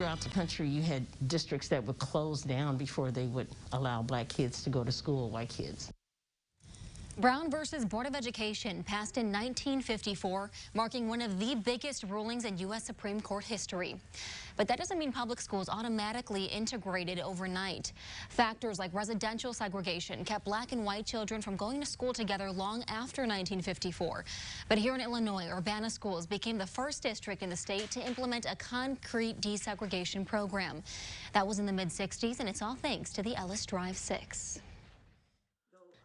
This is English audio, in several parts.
Throughout the country, you had districts that would close down before they would allow black kids to go to school, white kids. Brown versus Board of Education passed in 1954, marking one of the biggest rulings in U.S. Supreme Court history. But that doesn't mean public schools automatically integrated overnight. Factors like residential segregation kept black and white children from going to school together long after 1954. But here in Illinois, Urbana schools became the first district in the state to implement a concrete desegregation program. That was in the mid-60s, and it's all thanks to the Ellis Drive Six.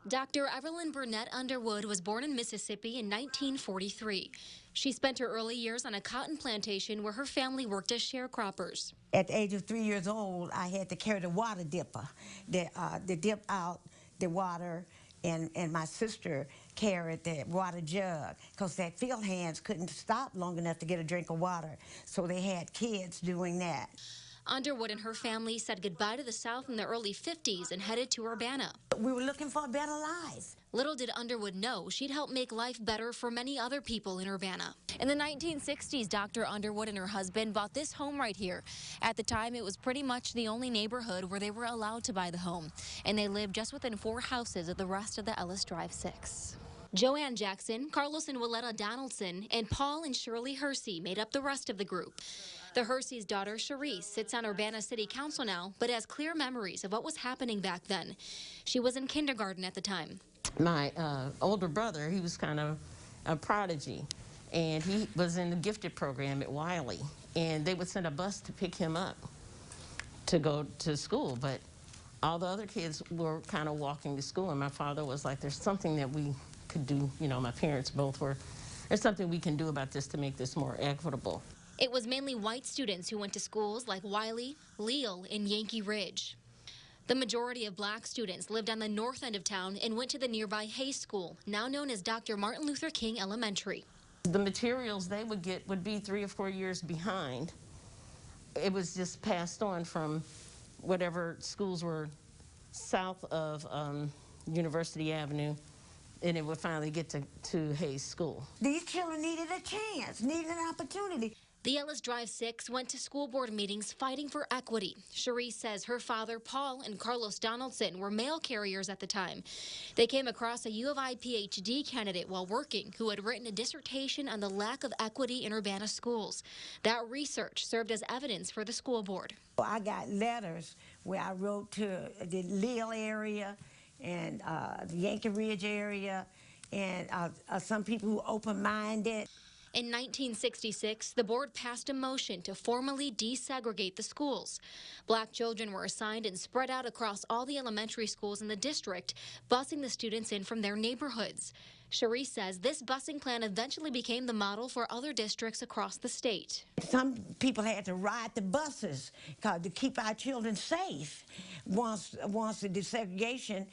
Dr. Evelyn Burnett Underwood was born in Mississippi in 1943. She spent her early years on a cotton plantation where her family worked as sharecroppers. At the age of 3 years old, I had to carry the water dipper, to dip out the water, and my sister carried the water jug because that field hands couldn't stop long enough to get a drink of water, so they had kids doing that. Underwood and her family said goodbye to the South in the early 50s and headed to Urbana. We were looking for a better life. Little did Underwood know she'd help make life better for many other people in Urbana. In the 1960s, Dr. Underwood and her husband bought this home right here. At the time, it was pretty much the only neighborhood where they were allowed to buy the home, and they lived just within 4 houses of the rest of the Ellis Drive Six. Joanne Jackson, Carlos and Willetta Donaldson, and Paul and Shirley Hersey made up the rest of the group. The Hersey's daughter, Cherise, sits on Urbana City Council now, but has clear memories of what was happening back then. She was in kindergarten at the time. My older brother, he was kind of a prodigy, and he was in the gifted program at Wiley, and they would send a bus to pick him up to go to school, but all the other kids were kind of walking to school, and my father was like, there's something that we could do, you know, my parents both were, there's something we can do about this to make this more equitable. It was mainly white students who went to schools like Wiley, Leal, and Yankee Ridge. The majority of black students lived on the north end of town and went to the nearby Hayes School, now known as Dr. Martin Luther King Elementary. The materials they would get would be 3 or 4 years behind. It was just passed on from whatever schools were south of University Avenue, and it would finally get to Hayes School. These children needed a chance, needed an opportunity. The Ellis Drive Six went to school board meetings fighting for equity. Cherise says her father, Paul, and Carlos Donaldson were mail carriers at the time. They came across a U of I PhD candidate while working who had written a dissertation on the lack of equity in Urbana schools. That research served as evidence for the school board. I got letters where I wrote to the Leal area and the Yankee Ridge area, and some people who open-minded. In 1966, the board passed a motion to formally desegregate the schools. Black children were assigned and spread out across all the elementary schools in the district, busing the students in from their neighborhoods. Cherise says this busing plan eventually became the model for other districts across the state. Some people had to ride the buses to keep our children safe once the desegregation,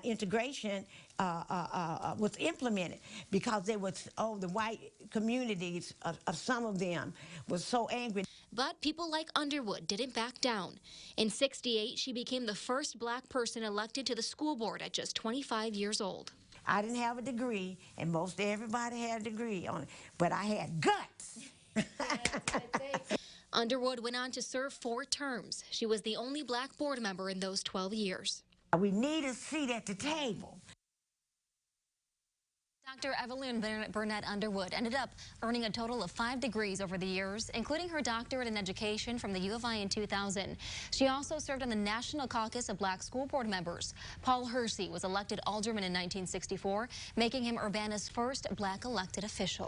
integration was implemented, because they was, the white communities of some of them was so angry. But people like Underwood didn't back down. In '68, she became the first black person elected to the school board at just 25 years old. I didn't have a degree, and most everybody had a degree on it, but I had guts. Underwood went on to serve 4 terms. She was the only black board member in those 12 years. We need a seat at the table. Dr. Evelyn Burnett Underwood ended up earning a total of 5 degrees over the years, including her doctorate in education from the U of I in 2000. She also served on the National Caucus of Black School Board Members. Paul Hersey was elected alderman in 1964, making him Urbana's first black elected official.